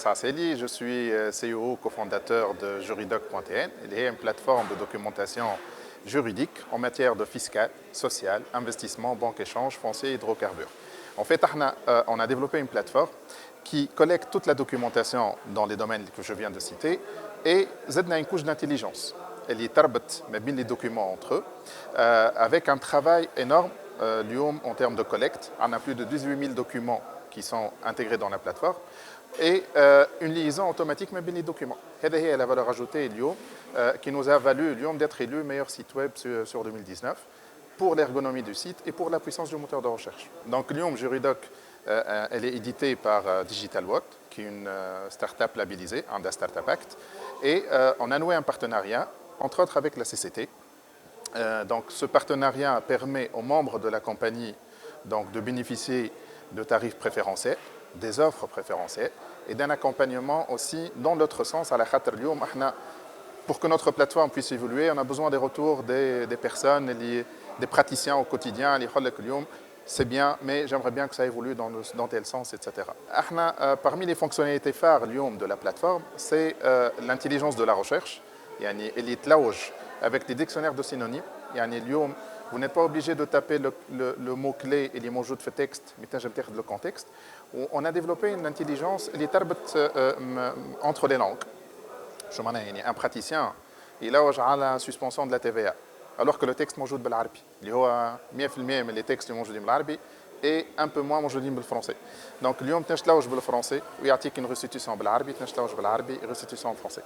Khaseli, je suis CEO cofondateur de Juridoc.tn. Il est une plateforme de documentation juridique en matière de fiscal, social, investissement, banque, échange, foncier et hydrocarbures. En fait, on a développé une plateforme qui collecte toute la documentation dans les domaines que je viens de citer et zedna une couche d'intelligence. Elle y tarbat les documents entre eux avec un travail énorme en termes de collecte. On a plus de 18 000 documents qui sont intégrés dans la plateforme et une liaison automatique avec les documents. C'est la valeur ajoutée qui nous a valu d'être élu meilleur site web sur 2019 pour l'ergonomie du site et pour la puissance du moteur de recherche. Donc Juridoc, elle est éditée par DigitalWatt, qui est une start-up labellisée, un Startup Act, et on a noué un partenariat, entre autres avec la CCT. Donc ce partenariat permet aux membres de la compagnie de bénéficier de tarifs préférentiels, des offres préférentielles et d'un accompagnement aussi dans l'autre sens. Pour que notre plateforme puisse évoluer, on a besoin des retours des personnes, des praticiens au quotidien. C'est bien, mais j'aimerais bien que ça évolue dans tel sens, etc. Parmi les fonctionnalités phares de la plateforme, c'est l'intelligence de la recherche. Elle est là avec des dictionnaires de synonymes. Vous n'êtes pas obligé de taper le mot-clé et les mots de texte, mais le contexte. On a développé une intelligence qui est entre les langues. Un praticien, il a la suspension de la TVA, alors que le texte est موجود بالعربي. اللي هو 100% من les textes موجودين بالعربي et un peu moins موجودين بالفرنسي. Donc اليوم تنجم تلوج بالفرنسي ويعطيك une restitution بالعربي, تنجم تلوج بالعربي, restitution en français.